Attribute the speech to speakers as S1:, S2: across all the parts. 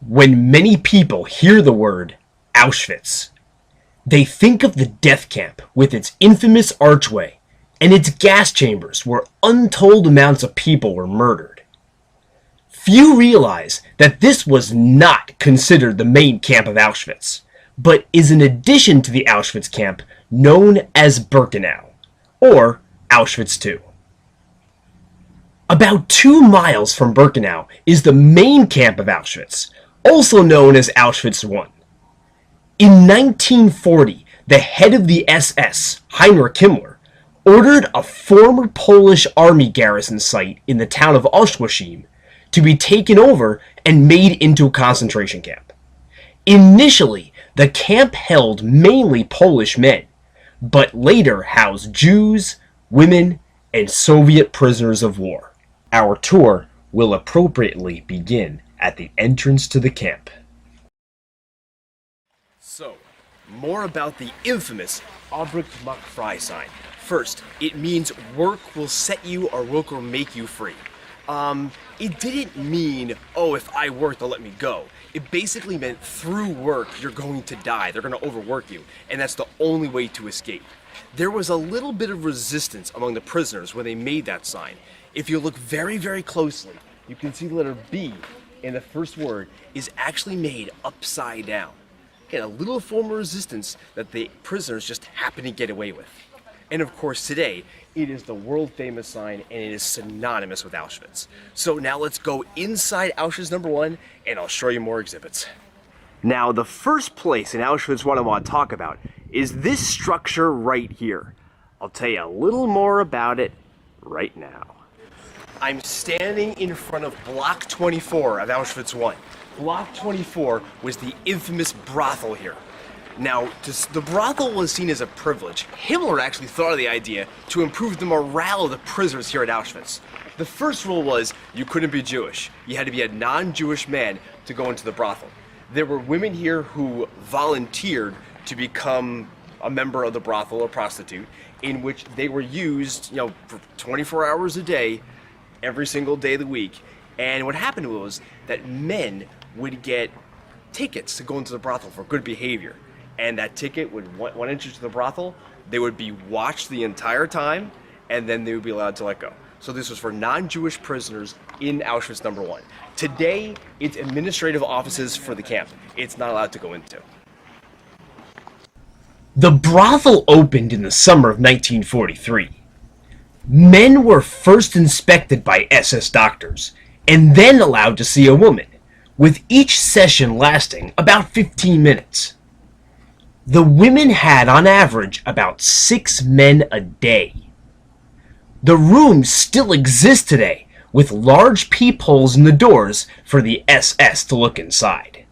S1: When many people hear the word Auschwitz, they think of the death camp with its infamous archway and its gas chambers where untold amounts of people were murdered. Few realize that this was not considered the main camp of Auschwitz, but is an addition to the Auschwitz camp known as Birkenau, or Auschwitz II. About 2 miles from Birkenau is the main camp of Auschwitz, also known as Auschwitz I. In 1940, the head of the SS, Heinrich Himmler, ordered a former Polish army garrison site in the town of Auschwitz to be taken over and made into a concentration camp. Initially, the camp held mainly Polish men, but later housed Jews, women, and Soviet prisoners of war. Our tour will appropriately begin at the entrance to the camp. So, more about the infamous Arbeit macht frei sign. First, it means work will set you or work will make you free. It didn't mean, oh, if I work, they'll let me go. It basically meant through work, you're going to die. They're going to overwork you, and that's the only way to escape. There was a little bit of resistance among the prisoners when they made that sign. If you look very, very closely, you can see the letter B in the first word is actually made upside down. Again, a little form of resistance that the prisoners just happen to get away with. And of course today, it is the world famous sign and it is synonymous with Auschwitz. So now let's go inside Auschwitz #1 and I'll show you more exhibits. Now the first place in Auschwitz I want to talk about is this structure right here. I'll tell you a little more about it right now. I'm standing in front of Block 24 of Auschwitz I. Block 24 was the infamous brothel here. Now, the brothel was seen as a privilege. Himmler actually thought of the idea to improve the morale of the prisoners here at Auschwitz. The first rule was you couldn't be Jewish. You had to be a non-Jewish man to go into the brothel. There were women here who volunteered to become a member of the brothel or prostitute, in which they were used, for 24 hours a day, every single day of the week. And what happened was that men would get tickets to go into the brothel for good behavior. And that ticket would, one entry to the brothel, they would be watched the entire time, and then they would be allowed to let go. So this was for non-Jewish prisoners in Auschwitz #1. Today, it's administrative offices for the camp. It's not allowed to go into. The brothel opened in the summer of 1943. Men were first inspected by SS doctors, and then allowed to see a woman, with each session lasting about 15 minutes. The women had, on average, about 6 men a day. The rooms still exist today, with large peepholes in the doors for the SS to look inside.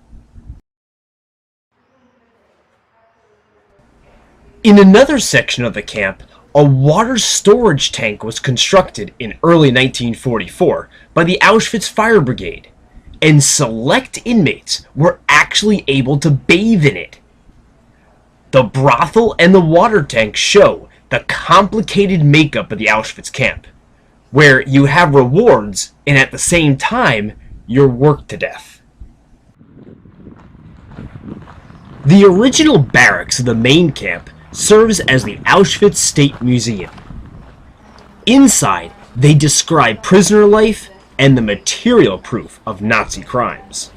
S1: In another section of the camp, a water storage tank was constructed in early 1944 by the Auschwitz Fire Brigade, and select inmates were actually able to bathe in it. The brothel and the water tank show the complicated makeup of the Auschwitz camp, where you have rewards and at the same time you're worked to death. The original barracks of the main camp serves as the Auschwitz State Museum. Inside, they describe prisoner life and the material proof of Nazi crimes.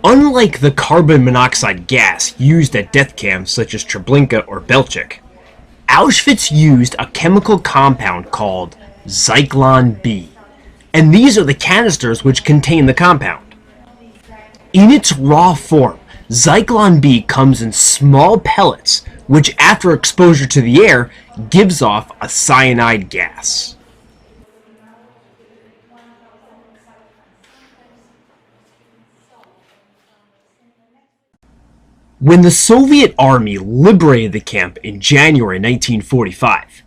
S1: Unlike the carbon monoxide gas used at death camps such as Treblinka or Belchik, Auschwitz used a chemical compound called Zyklon B, and these are the canisters which contain the compound. In its raw form, Zyklon B comes in small pellets, which after exposure to the air, gives off a cyanide gas. When the Soviet army liberated the camp in January 1945,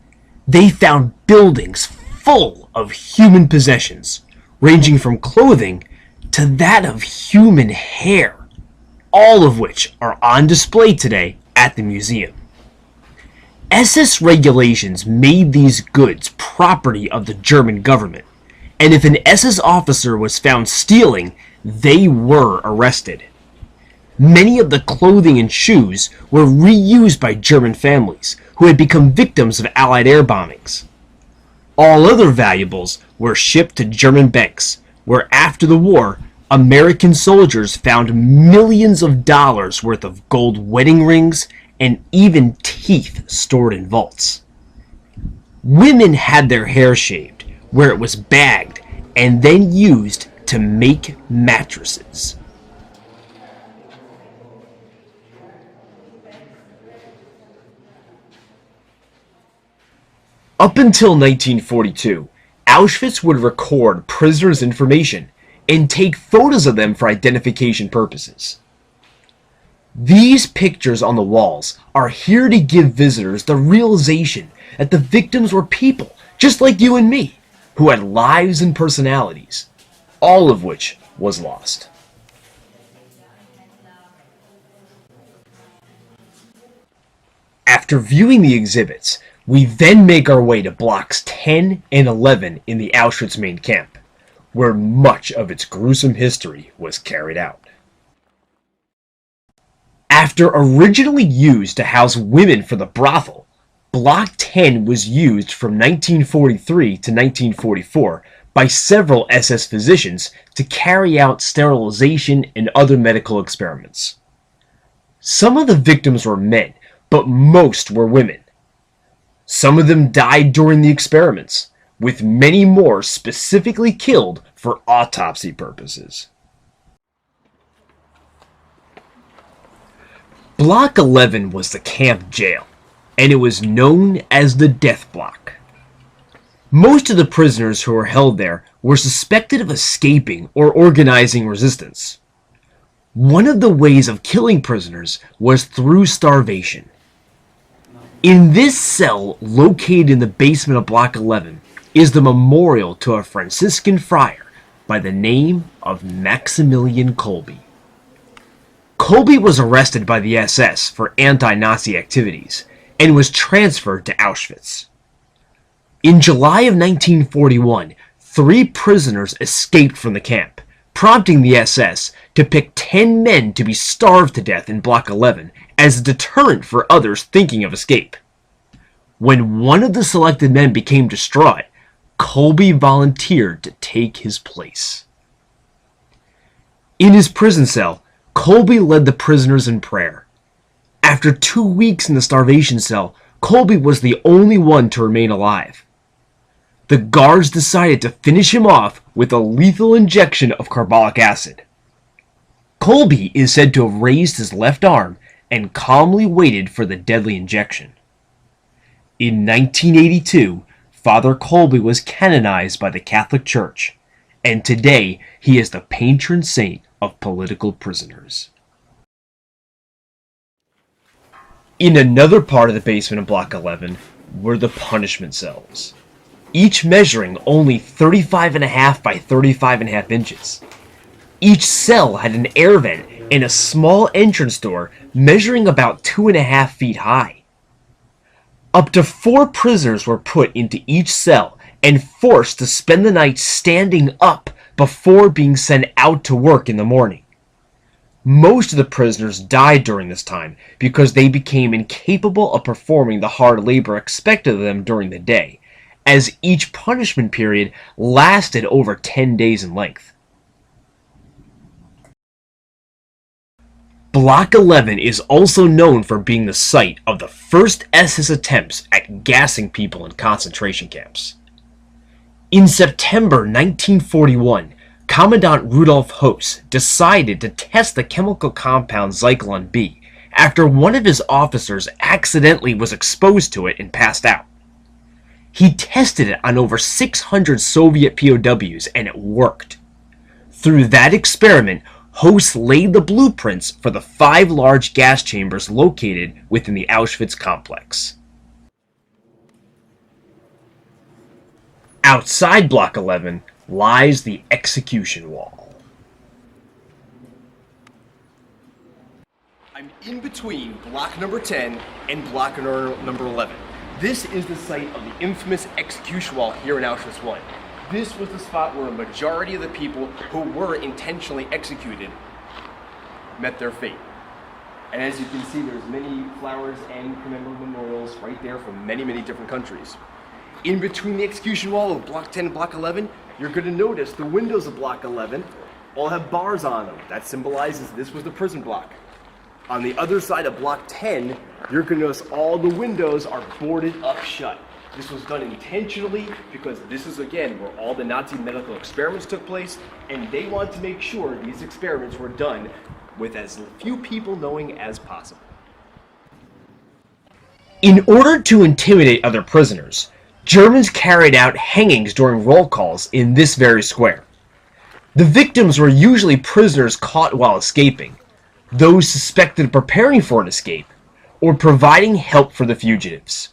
S1: they found buildings full of human possessions, ranging from clothing to that of human hair, all of which are on display today at the museum. SS regulations made these goods property of the German government, and if an SS officer was found stealing, they were arrested. Many of the clothing and shoes were reused by German families who had become victims of Allied air bombings. All other valuables were shipped to German banks, where after the war, American soldiers found millions of dollars worth of gold wedding rings and even teeth stored in vaults. Women had their hair shaved, where it was bagged and then used to make mattresses. Up until 1942, Auschwitz would record prisoners' information and take photos of them for identification purposes. These pictures on the walls are here to give visitors the realization that the victims were people, just like you and me, who had lives and personalities, all of which was lost. After viewing the exhibits, we then make our way to blocks 10 and 11 in the Auschwitz main camp, where much of its gruesome history was carried out. After originally used to house women for the brothel, Block 10 was used from 1943 to 1944 by several SS physicians to carry out sterilization and other medical experiments. Some of the victims were men, but most were women. Some of them died during the experiments, with many more specifically killed for autopsy purposes. Block 11 was the camp jail, and it was known as the Death Block. Most of the prisoners who were held there were suspected of escaping or organizing resistance. One of the ways of killing prisoners was through starvation. In this cell, located in the basement of Block 11, is the memorial to a Franciscan friar by the name of Maximilian Kolbe. Kolbe was arrested by the SS for anti-Nazi activities and was transferred to Auschwitz. In July of 1941, 3 prisoners escaped from the camp, prompting the SS to pick 10 men to be starved to death in Block 11 as a deterrent for others thinking of escape. When one of the selected men became distraught, Kolbe volunteered to take his place. In his prison cell, Kolbe led the prisoners in prayer. After 2 weeks in the starvation cell, Kolbe was the only one to remain alive. The guards decided to finish him off with a lethal injection of carbolic acid. Kolbe is said to have raised his left arm and calmly waited for the deadly injection. In 1982, Father Kolbe was canonized by the Catholic Church, and today he is the patron saint of political prisoners. In another part of the basement of Block 11 were the punishment cells, each measuring only 35.5 by 35.5 inches. Each cell had an air vent and a small entrance door measuring about 2.5 feet high. Up to 4 prisoners were put into each cell and forced to spend the night standing up before being sent out to work in the morning. Most of the prisoners died during this time because they became incapable of performing the hard labor expected of them during the day, as each punishment period lasted over 10 days in length. Block 11 is also known for being the site of the first SS attempts at gassing people in concentration camps. In September 1941, Commandant Rudolf Höss decided to test the chemical compound Zyklon B after one of his officers accidentally was exposed to it and passed out. He tested it on over 600 Soviet POWs and it worked. Through that experiment, Höss laid the blueprints for the 5 large gas chambers located within the Auschwitz complex. Outside Block 11 lies the execution wall.
S2: I'm
S1: in between block number 10 and block number 11. This is the site of the infamous execution wall here in Auschwitz I. This was the spot where a majority of the people who were intentionally executed met their fate. And as you can see, there's many flowers and commemorative memorials right there from many, many different countries. In between the execution wall of block 10 and block 11, you're going to notice the windows of block 11 all have bars on them. That symbolizes this was the prison block. On the other side of block 10, you're going to notice all the windows are boarded up shut. This was done intentionally because this is, again, where all the Nazi medical experiments took place, and they wanted to make sure these experiments were done with as few people knowing as possible. In order to intimidate other prisoners, Germans carried out hangings during roll calls in this very square. The victims were usually prisoners caught while escaping, those suspected of preparing for an escape, or providing help for the fugitives.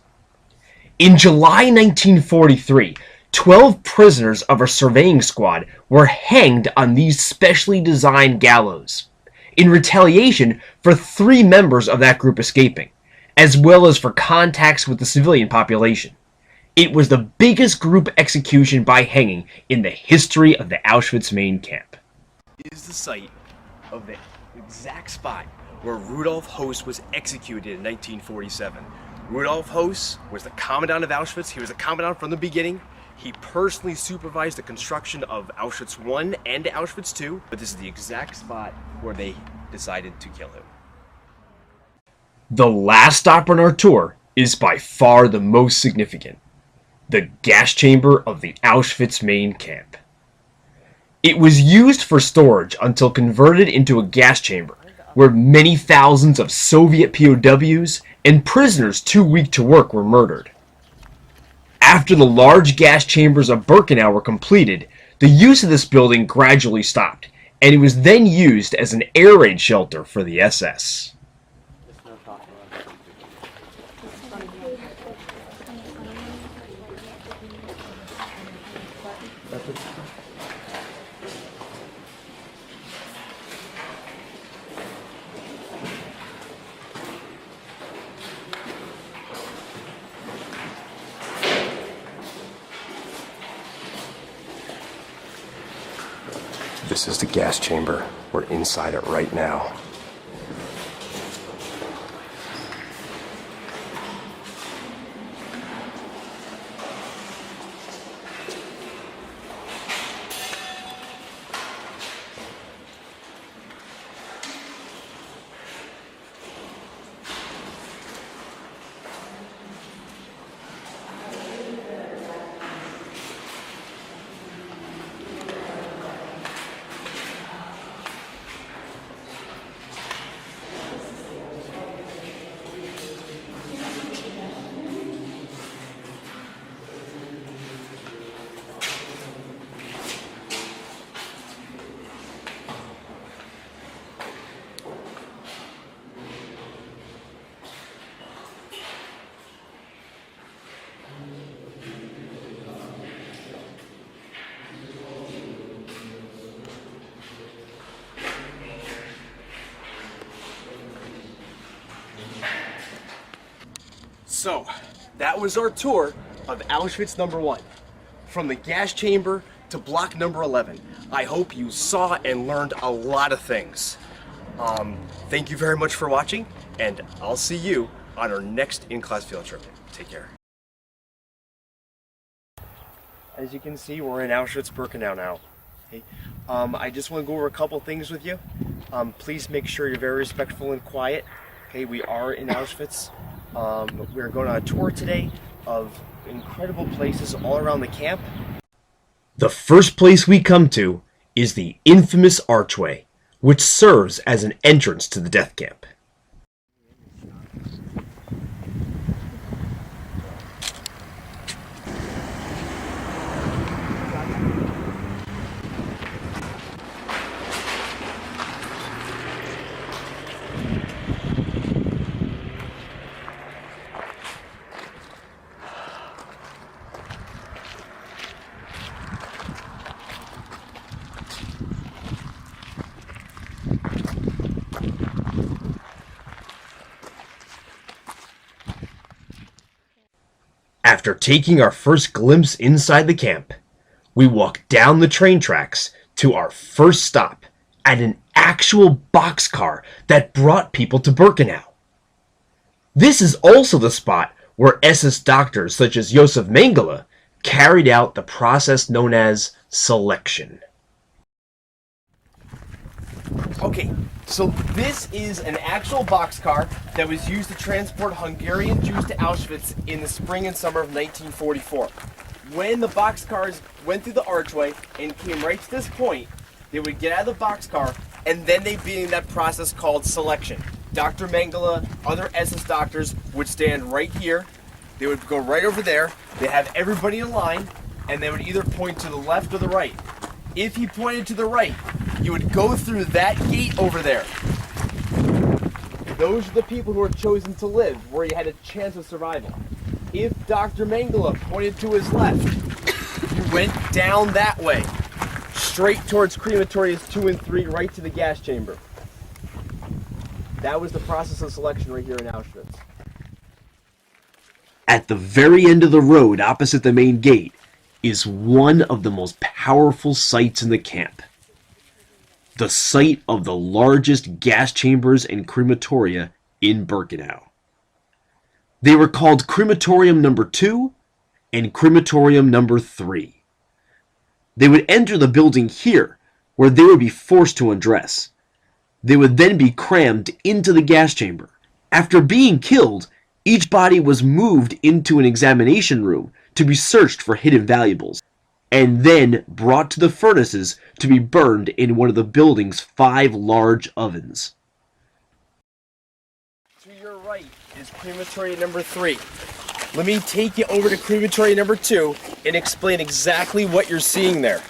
S1: In July 1943, 12 prisoners of a surveying squad were hanged on these specially designed gallows, in retaliation for 3 members of that group escaping, as well as for contacts with the civilian population. It was the biggest group execution by hanging in the history of the Auschwitz main camp. It is the site of the exact spot where Rudolf Höss was executed in 1947. Rudolf Höss was the commandant of Auschwitz. He was the commandant from the beginning. He personally supervised the construction of Auschwitz I and Auschwitz II, but this is the exact spot where they decided to kill him. The last stop on our tour is by far the most significant: the gas chamber of the Auschwitz main camp. It was used for storage until converted into a gas chamber, where many thousands of Soviet POWs and prisoners too weak to work were murdered. After the large gas chambers of Birkenau were completed, the use of this building gradually stopped, and it was then used as an air raid shelter for the SS. This is the gas chamber. We're inside it right now. So, that was our tour of Auschwitz #1, from the gas chamber to block number 11. I hope you saw and learned a lot of things. Thank you very much for watching, and I'll see you on our next in-class field trip. Take care. As you can see, we're in Auschwitz Birkenau now. Okay. I just want to go over a couple things with you. Please make sure you're very respectful and quiet. Okay, we are in Auschwitz. We're going on a tour today of incredible places all around the camp. The first place we come to is the infamous archway, which serves as an entrance to the death camp. After taking our first glimpse inside the camp, we walked down the train tracks to our first stop at an actual boxcar that brought people to Birkenau. This is also the spot where SS doctors such as Josef Mengele carried out the process known as selection. Okay, so this is an actual boxcar that was used to transport Hungarian Jews to Auschwitz in the spring and summer of 1944. When the boxcars went through the archway and came right to this point, they would get out of the boxcar and then they'd be in that process called selection. Dr. Mengele, other SS doctors would stand right here. They would go right over there. They'd have everybody in line and they would either point to the left or the right. If he pointed to the right, you would go through that gate over there. Those are the people who were chosen to live, where you had a chance of survival. If Dr. Mengele pointed to his left, you went down that way, straight towards crematories 2 and 3, right to the gas chamber. That was the process of selection right here in Auschwitz. At the very end of the road opposite the main gate is one of the most powerful sites in the camp. The site of the largest gas chambers and crematoria in Birkenau. They were called Crematorium Number 2 and Crematorium Number 3. They would enter the building here, where they would be forced to undress. They would then be crammed into the gas chamber. After being killed, each body was moved into an examination room to be searched for hidden valuables, and then brought to the furnaces to be burned in one of the building's 5 large ovens. To your right is crematory number 3. Let me take you over to crematory number 2 and explain exactly what you're seeing there.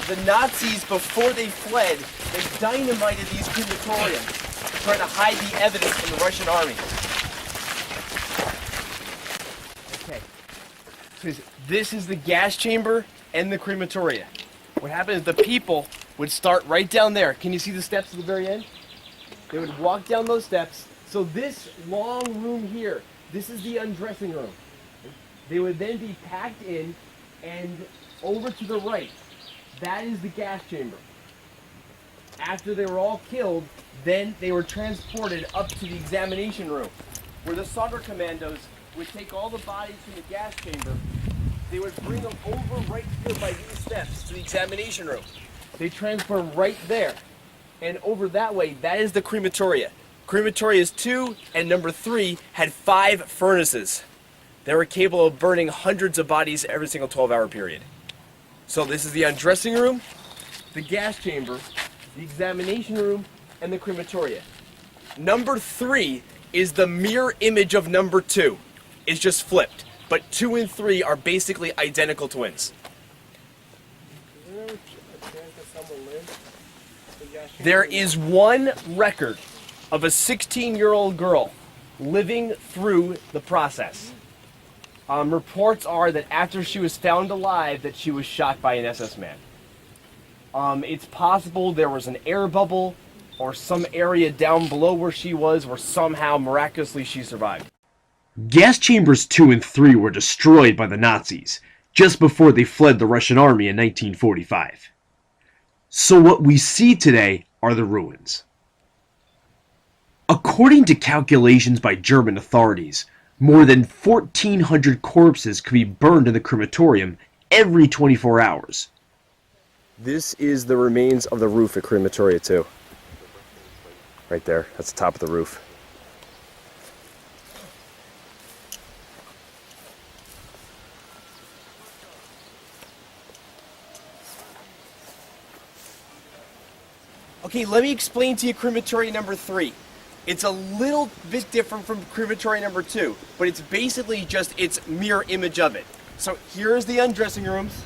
S1: The Nazis, before they fled, they dynamited these crematoriums, trying to hide the evidence from the Russian army. Okay, so this is the gas chamber and the crematoria. What happened is the people would start right down there. Can you see the steps at the very end? They would walk down those steps. So this long room here, this is the undressing room. They would then be packed in, and over to the right, that is the gas chamber. After they were all killed, then they were transported up to the examination room, where the Sonderkommandos would take all the bodies from the gas chamber. They would bring them over right here by these steps to the examination room. They transport them right there. And over that way, that is the crematoria. Crematorias 2 and number 3 had 5 furnaces. They were capable of burning hundreds of bodies every single 12-hour period. So this is the undressing room, the gas chamber, the examination room, and the crematoria. Number 3 is the mirror image of number 2. It's just flipped. But 2 and 3 are basically identical twins. There is one record of a 16-year-old girl living through the process. Reports are that after she was found alive, that she was shot by an SS man. It's possible there was an air bubble or some area down below where she was where somehow miraculously she survived. Gas chambers 2 and 3 were destroyed by the Nazis just before they fled the Russian army in 1945. So what we see today are the ruins. According to calculations by German authorities, more than 1,400 corpses could be burned in the crematorium every 24 hours. This is the remains of the roof at Crematoria 2. Right there, that's the top of the roof. Okay, let me explain to you crematory number 3. It's a little bit different from crematory number 2, but it's basically just its mirror image of it. So here's the undressing rooms.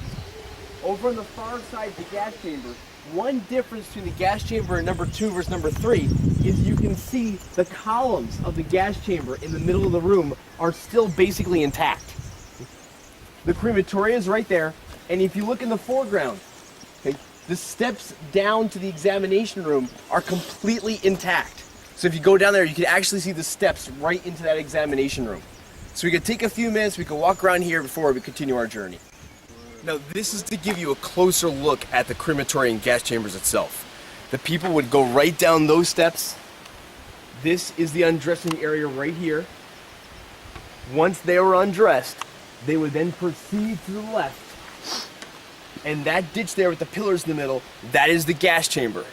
S1: Over on the far side, the gas chamber. One difference between the gas chamber in number 2 versus number 3 is you can see the columns of the gas chamber in the middle of the room are still basically intact. The crematoria is right there, and if you look in the foreground, okay, the steps down to the examination room are completely intact. So if you go down there, you can actually see the steps right into that examination room. So we could take a few minutes, we could walk around here before we continue our journey. Now this is to give you a closer look at the crematorium gas chambers itself. The people would go right down those steps. This is the undressing area right here. Once they were undressed, they would then proceed to the left. And that ditch there with the pillars in the middle, that is the gas chamber.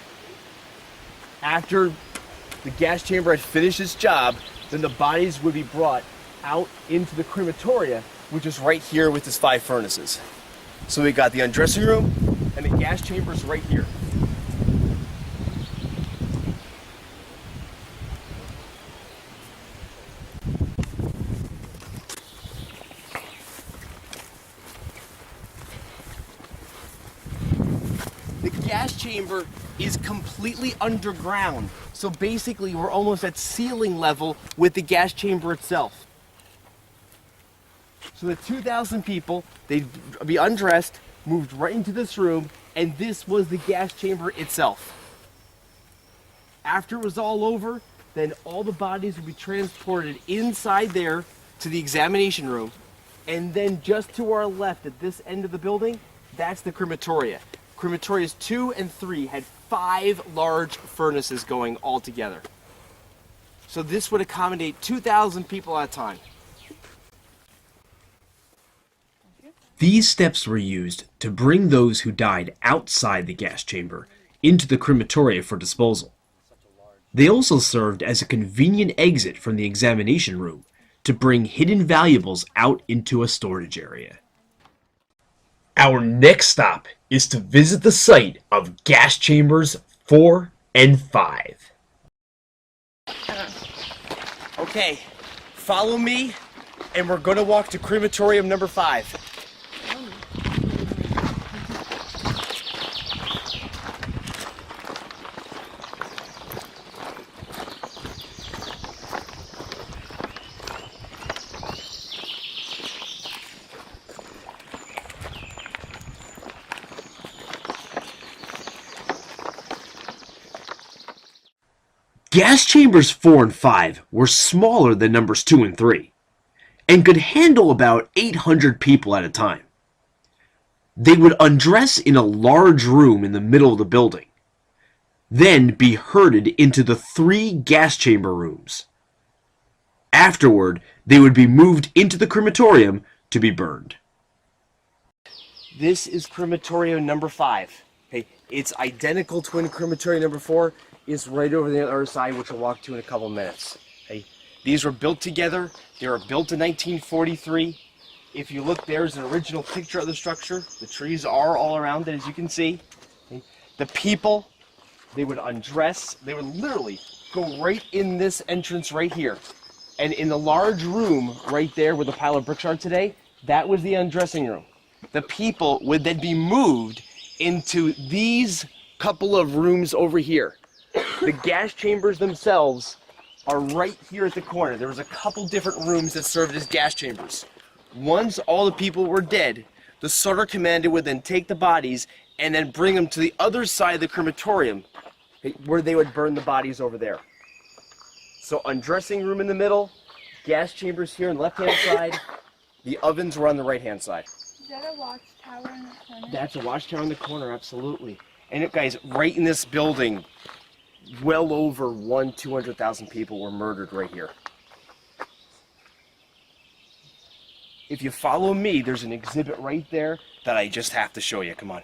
S1: After the gas chamber had finished its job, then the bodies would be brought out into the crematoria, which is right here with its 5 furnaces. So we got the undressing room and the gas chambers right here. The gas chamber is completely underground. So basically we're almost at ceiling level with the gas chamber itself. So the 2,000 people, they'd be undressed, moved right into this room, and this was the gas chamber itself. After it was all over, then all the bodies would be transported inside there to the examination room, and then just to our left at this end of the building, that's the crematoria. Crematorias 2 and 3 had 5 large furnaces going all together. So this would accommodate 2,000 people at a time.
S2: These steps were used to bring those who died outside the gas chamber into the crematoria for disposal. They also served as a convenient exit from the examination room to bring hidden valuables out into a storage area. Our next stop is to visit the site of gas chambers 4 and 5.
S1: Okay, follow me, and we're gonna walk to crematorium number 5.
S2: Gas chambers 4 and 5 were smaller than numbers 2 and 3, and could handle about 800 people at a time. They would undress in a large room in the middle of the building, then be herded into the 3 gas chamber rooms. Afterward, they would be moved into the crematorium to be burned.
S1: This is crematorium number 5. Okay, it's identical twin crematorium number 4. Is right over the other side, which we'll walk to in a couple minutes. Okay, these were built together. They were built in 1943. If you look, there's an original picture of the structure. The trees are all around it, as you can see. Okay, the people, they would undress. They would literally go right in this entrance right here, and in the large room right there where the pile of bricks are today, that was the undressing room. The people would then be moved into these couple of rooms over here. The gas chambers themselves are right here at the corner. There was a couple different rooms that served as gas chambers. Once all the people were dead, the sorter commander would then take the bodies and then bring them to the other side of the crematorium, where they would burn the bodies over there. So undressing room in the middle, gas chambers here on the left-hand side, the ovens were on the right-hand side.
S3: Is that a watchtower in the corner?
S1: That's a watchtower in the corner, absolutely. And it, guys, right in this building, well over 200,000 people were murdered right here. If you follow me, there's an exhibit right there that I just have to show you. Come on.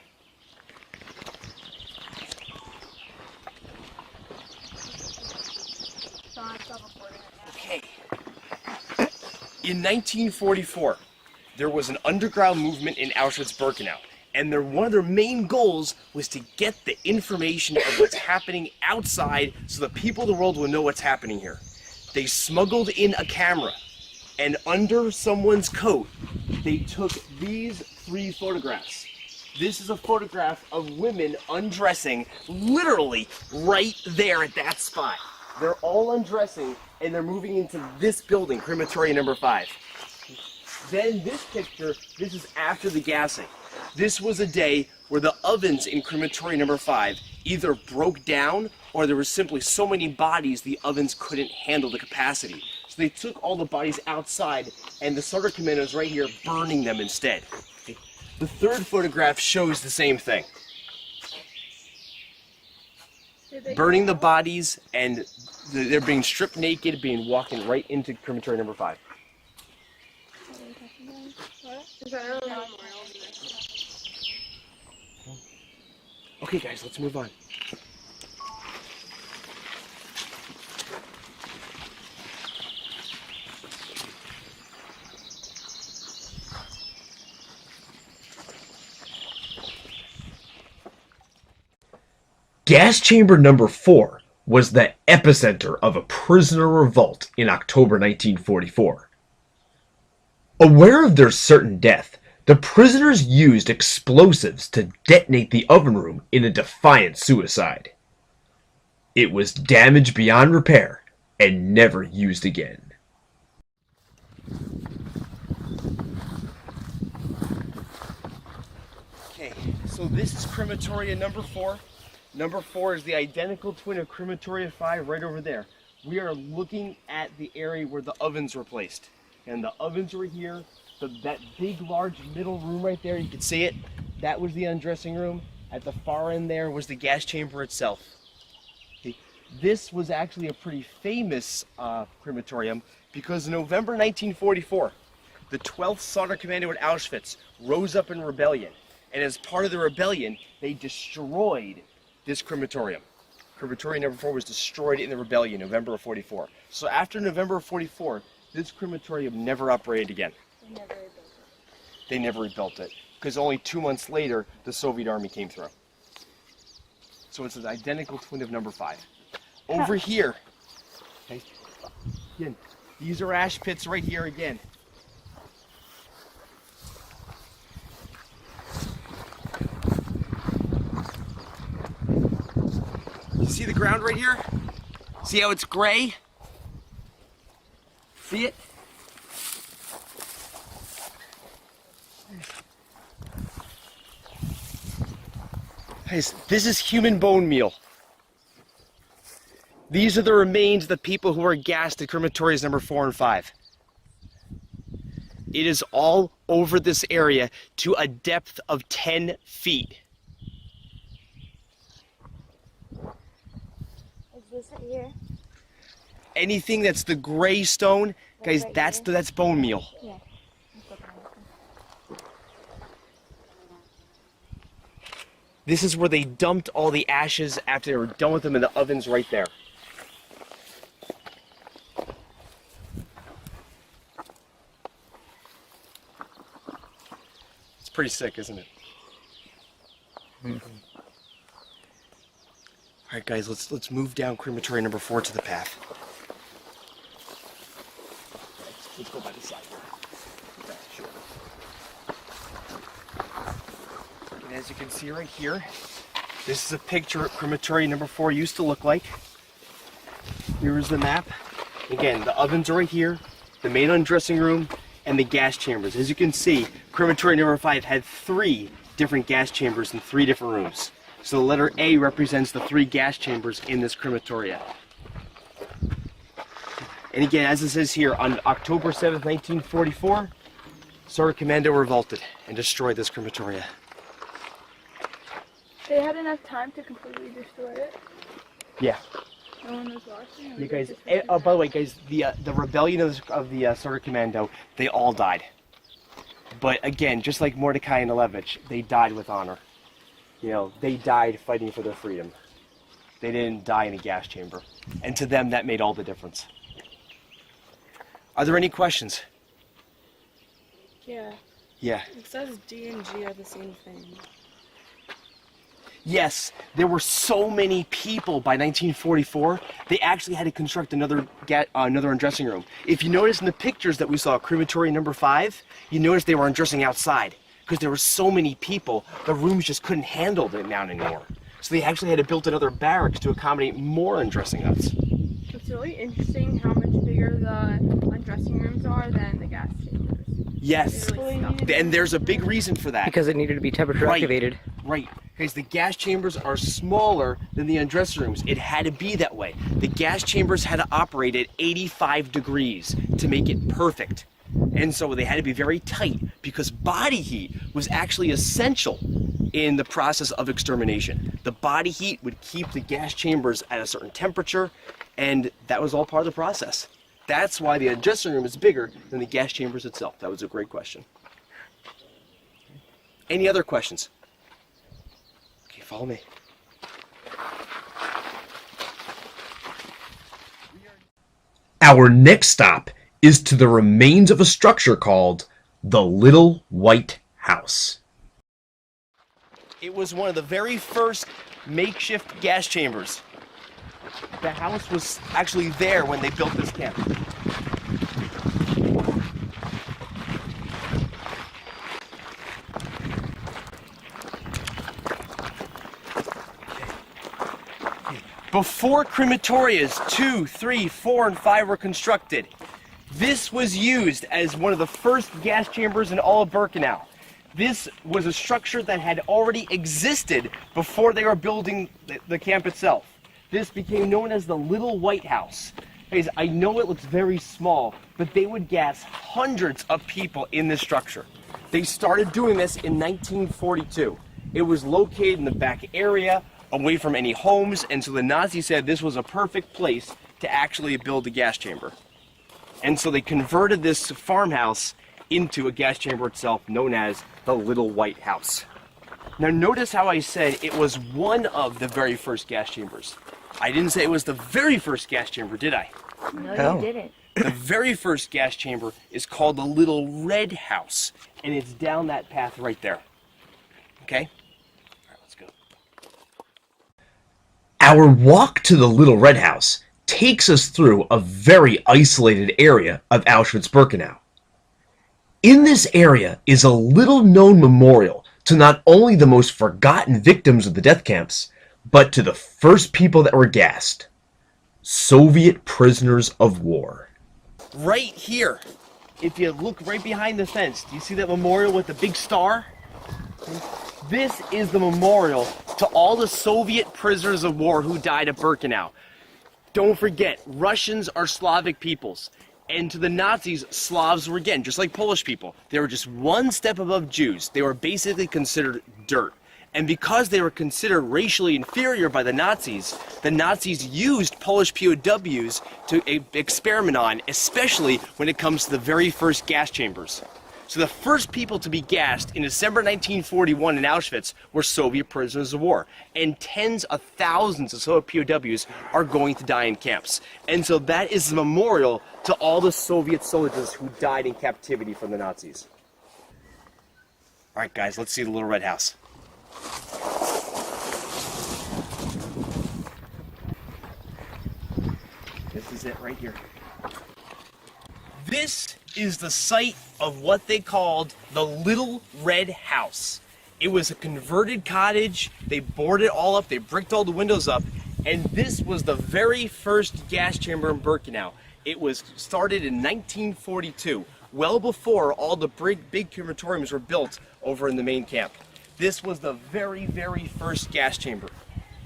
S1: Okay. In 1944, there was an underground movement in Auschwitz Birkenau. And one of their main goals was to get the information of what's happening outside so the people of the world will know what's happening here. They smuggled in a camera, and under someone's coat, they took these 3 photographs. This is a photograph of women undressing literally right there at that spot. They're all undressing, and they're moving into this building, crematorium number 5. Then this picture, this is after the gassing. This was a day where the ovens in crematory number 5 either broke down or there were simply so many bodies the ovens couldn't handle the capacity. So they took all the bodies outside and the starter commandos right here burning them instead. The third photograph shows the same thing. Burning the bodies and they're being stripped naked, being walking right into crematory number 5. Okay guys, let's move on.
S2: Gas chamber number 4 was the epicenter of a prisoner revolt in October 1944. Aware of their certain death, the prisoners used explosives to detonate the oven room in a defiant suicide. It was damaged beyond repair and never used again.
S1: Okay, so this is crematoria number 4. Number 4 is the identical twin of crematoria 5 right over there. We are looking at the area where the ovens were placed. And the ovens were here. That big, large middle room right there, you can see it. That was the undressing room. At the far end there was the gas chamber itself. Okay. This was actually a pretty famous crematorium because in November 1944, the 12th Soldier Commando at Auschwitz rose up in rebellion. And as part of the rebellion, they destroyed this crematorium. Crematorium number 4 was destroyed in the rebellion, November of 44. So after November of 44, this crematorium never operated again. They never rebuilt it. Because only 2 months later, the Soviet army came through. So it's an identical twin of number 5. Over here, okay, again, these are ash pits right here again. You see the ground right here? See how it's gray? See it? Guys, this is human bone meal. These are the remains of the people who were gassed at crematories number 4 and 5. It is all over this area to a depth of 10 feet.
S3: Is this here?
S1: Anything that's the gray stone, guys,
S3: right
S1: that's bone meal.
S3: Yeah.
S1: This is where they dumped all the ashes after they were done with them in the ovens right there. It's pretty sick, isn't it? Mm-hmm. All right, guys, let's move down crematory number 4 to the path. Let's go by the side here. Sure. And as you can see right here, this is a picture of crematory number 4 used to look like. Here is the map. Again, the ovens are right here, the main undressing room, and the gas chambers. As you can see, crematory number 5 had 3 different gas chambers in 3 different rooms. So the letter A represents the 3 gas chambers in this crematoria. And again, as it says here, on October 7th, 1944, Soldier Commando revolted and destroyed this crematoria.
S3: They had enough time to completely destroy it.
S1: Yeah.
S3: No one was watching.
S1: You guys. By the way, guys, the rebellion of the Soldier Commando, they all died. But again, just like Mordecai and Alevich, they died with honor. You know, they died fighting for their freedom. They didn't die in a gas chamber, and to them, that made all the difference. Are there any questions?
S4: Yeah.
S1: Yeah.
S4: It says D and G are the same thing.
S1: Yes, there were so many people by 1944, they actually had to construct another undressing room. If you notice in the pictures that we saw, crematory number 5, you notice they were undressing outside because there were so many people, the rooms just couldn't handle the amount anymore. So they actually had to build another barracks to accommodate more undressing huts.
S3: It's really interesting how much bigger the undressing rooms are than the gas chambers.
S1: Yes, and there's a big reason for that.
S5: Because it needed to be temperature
S1: Right.
S5: activated.
S1: Right, because the gas chambers are smaller than the undressing rooms. It had to be that way. The gas chambers had to operate at 85 degrees to make it perfect. And so they had to be very tight because body heat was actually essential in the process of extermination. The body heat would keep the gas chambers at a certain temperature, and that was all part of the process. That's why the undressing room is bigger than the gas chambers itself. That was a great question. Any other questions? Okay, follow me.
S2: Our next stop is to the remains of a structure called the Little White House.
S1: It was one of the very first makeshift gas chambers. The house was actually there when they built this camp. Before crematorias 2, 3, 4, and 5 were constructed, this was used as one of the first gas chambers in all of Birkenau. This was a structure that had already existed before they were building the camp itself. This became known as the Little White House. Guys, I know it looks very small, but they would gas hundreds of people in this structure. They started doing this in 1942. It was located in the back area, away from any homes, and so the Nazis said this was a perfect place to actually build a gas chamber. And so they converted this farmhouse into a gas chamber itself, known as the Little White House. Now notice how I said it was one of the very first gas chambers. I didn't say it was the very first gas chamber, did I?
S3: No, you didn't.
S1: The very first gas chamber is called the Little Red House, and it's down that path right there. Okay? All right, let's go.
S2: Our walk to the Little Red House takes us through a very isolated area of Auschwitz Birkenau. In this area is a little-known memorial to not only the most forgotten victims of the death camps, but to the first people that were gassed, Soviet prisoners of war.
S1: Right here, if you look right behind the fence, do you see that memorial with the big star? This is the memorial to all the Soviet prisoners of war who died at Birkenau. Don't forget, Russians are Slavic peoples. And to the Nazis, Slavs were, again, just like Polish people. They were just one step above Jews. They were basically considered dirt. And because they were considered racially inferior by the Nazis used Polish POWs to experiment on, especially when it comes to the very first gas chambers. So the first people to be gassed in December 1941 in Auschwitz were Soviet prisoners of war. And tens of thousands of Soviet POWs are going to die in camps. And so that is the memorial to all the Soviet soldiers who died in captivity from the Nazis. All right, guys, let's see the Little Red House. This is it right here. This is the site of what they called the Little Red House. It was a converted cottage. They boarded it all up, they bricked all the windows up, and this was the very first gas chamber in Birkenau. It was started in 1942, well before all the big crematoriums were built over in the main camp. This was the very, very first gas chamber.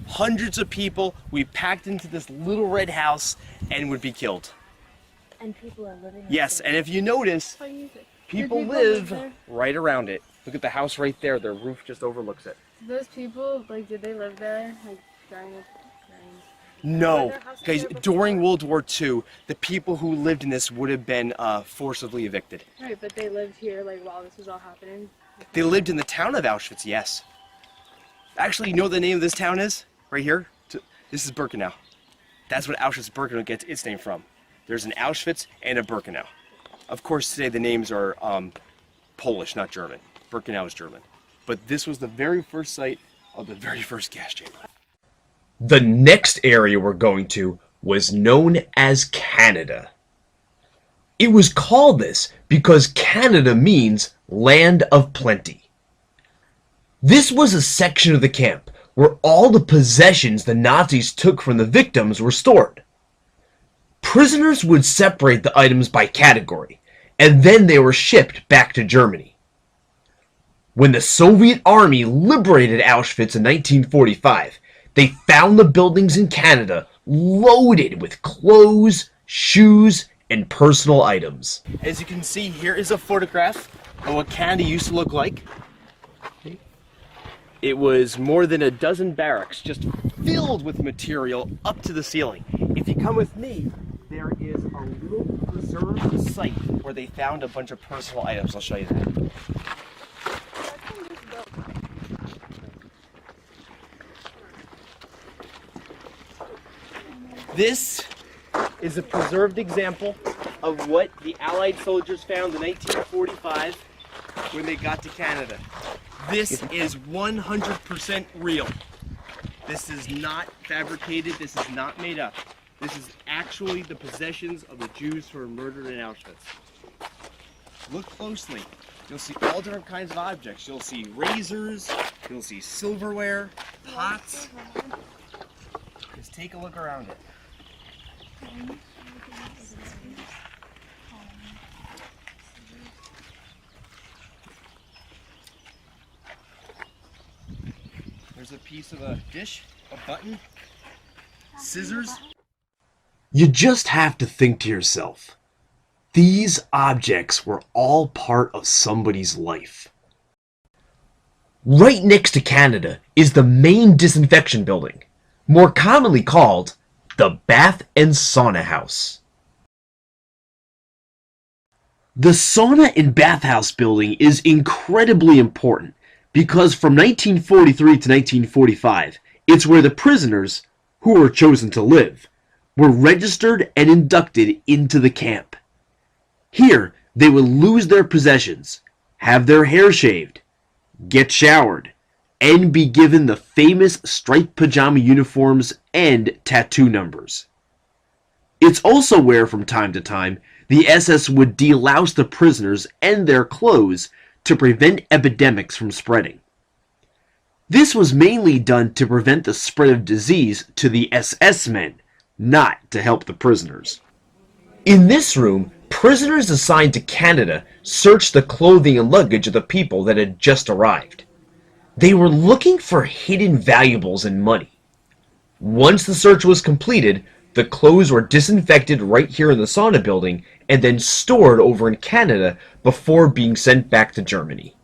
S1: Hundreds of people we packed into this little red house and would be killed.
S3: And people are living.
S1: Yes, and if you notice, people live right around it. Look at the house right there. Their roof just overlooks it.
S3: Those people, like, did they live there? Like, during the...
S1: No, guys, during World War II, the people who lived in this would have been forcibly evicted.
S3: Right, but they lived here, like, while this was all happening?
S1: They lived in the town of Auschwitz, yes. Actually, you know what the name of this town is? Right here? This is Birkenau. That's what Auschwitz Birkenau gets its name from. There's an Auschwitz and a Birkenau. Of course, today the names are Polish, not German. Birkenau is German. But this was the very first site of the very first gas chamber.
S2: The next area we're going to was known as Canada. It was called this because Canada means land of plenty. This was a section of the camp where all the possessions the Nazis took from the victims were stored. Prisoners would separate the items by category, and then they were shipped back to Germany. When the Soviet Army liberated Auschwitz in 1945, they found the buildings in Canada loaded with clothes, shoes, and personal items.
S1: As you can see, here is a photograph of what Canada used to look like. It was more than a dozen barracks, just filled with material up to the ceiling. If you come with me, there is a little preserved site where they found a bunch of personal items. I'll show you that. This is a preserved example of what the Allied soldiers found in 1945 when they got to Canada. This is 100% real. This is not fabricated, this is not made up. This is actually the possessions of the Jews who were murdered in Auschwitz. Look closely. You'll see all different kinds of objects. You'll see razors, you'll see silverware, pots. Just take a look around it. There's a piece of a dish, a button, scissors.
S2: You just have to think to yourself, these objects were all part of somebody's life. Right next to Canada is the main disinfection building, more commonly called the Bath and Sauna House. The sauna and bathhouse building is incredibly important because from 1943 to 1945, it's where the prisoners, who were chosen to live, were registered and inducted into the camp. Here, they would lose their possessions, have their hair shaved, get showered, and be given the famous striped pajama uniforms and tattoo numbers. It's also where, from time to time, the SS would delouse the prisoners and their clothes to prevent epidemics from spreading. This was mainly done to prevent the spread of disease to the SS men, not to help the prisoners. In this room, prisoners assigned to Canada searched the clothing and luggage of the people that had just arrived. They were looking for hidden valuables and money. Once the search was completed, the clothes were disinfected right here in the sauna building and then stored over in Canada before being sent back to Germany.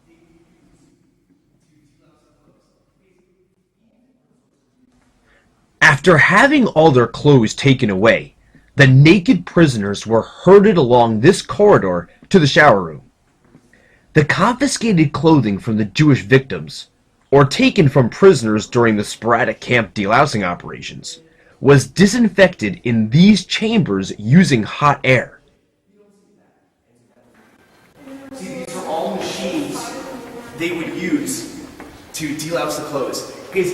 S2: After having all their clothes taken away, the naked prisoners were herded along this corridor to the shower room. The confiscated clothing from the Jewish victims, or taken from prisoners during the sporadic camp delousing operations, was disinfected in these chambers using hot air.
S1: See, these are all machines they would use to delouse the clothes. Because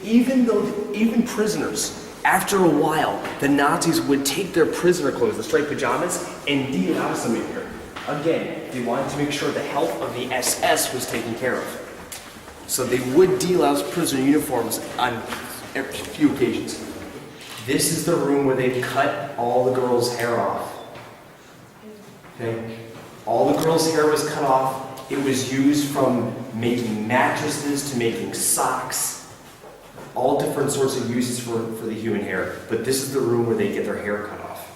S1: even prisoners, after a while, the Nazis would take their prisoner clothes, the striped pajamas, and delouse them in here. Again, they wanted to make sure the health of the SS was taken care of. So they would delouse prisoner uniforms on a few occasions. This is the room where they cut all the girls' hair off. Okay? All the girls' hair was cut off. It was used from making mattresses to making socks. All different sorts of uses for the human hair. But this is the room where they get their hair cut off.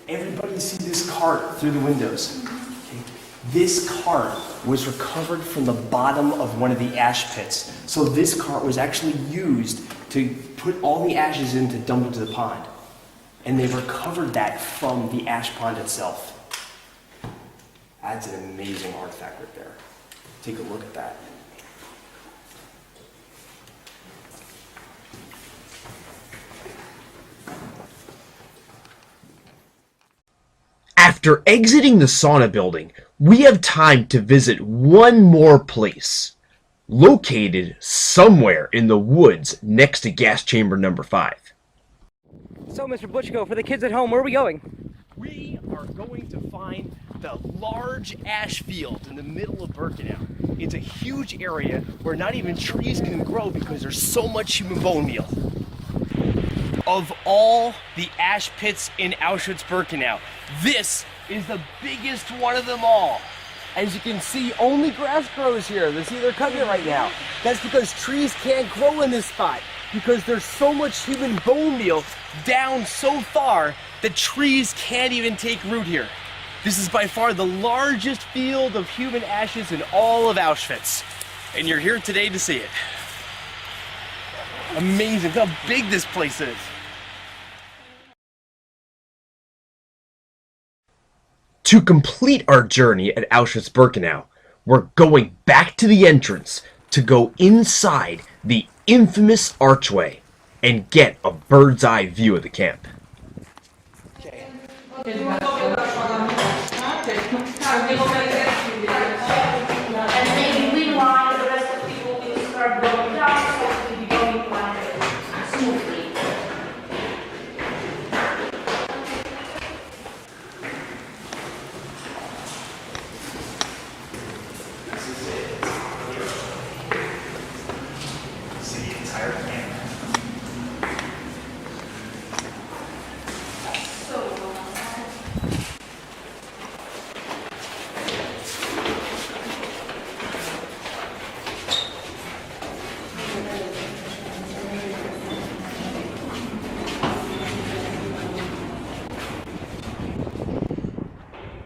S1: Everybody see this cart through the windows. Okay? This cart was recovered from the bottom of one of the ash pits. So this cart was actually used to put all the ashes in to dump into the pond. And they recovered that from the ash pond itself. That's an amazing artifact right there. Take a look at that.
S2: After exiting the sauna building, we have time to visit one more place, located somewhere in the woods next to gas chamber number 5.
S5: So, Mr. Butchko, for the kids at home, where are we going?
S1: We are going to find the large ash field in the middle of Birkenau. It's a huge area where not even trees can grow because there's so much human bone meal. of all the ash pits in Auschwitz Birkenau, this is the biggest one of them all. As you can see, only grass grows here. See, they're cutting it right now. That's because trees can't grow in this spot because there's so much human bone meal down so far that trees can't even take root here. This is by far the largest field of human ashes in all of Auschwitz. And you're here today to see it. Amazing how big this place is.
S2: To complete our journey at Auschwitz Birkenau, we're going back to the entrance to go inside the infamous archway and get a bird's eye view of the camp.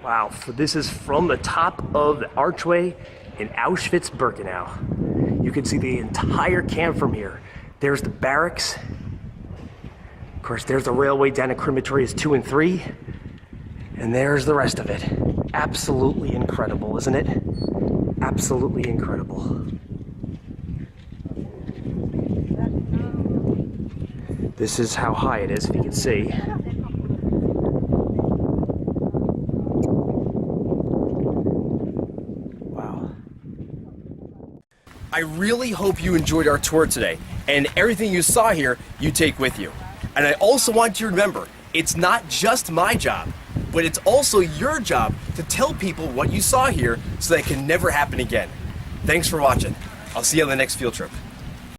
S1: Wow, so this is from the top of the archway in Auschwitz Birkenau. You can see the entire camp from here. There's the barracks. Of course, there's the railway down to crematories 2 and 3. And there's the rest of it. Absolutely incredible, isn't it? Absolutely incredible. This is how high it is, if you can see. I really hope you enjoyed our tour today, and everything you saw here, you take with you. And I also want you to remember, it's not just my job, but it's also your job to tell people what you saw here so that it can never happen again. Thanks for watching. I'll see you on the next field trip.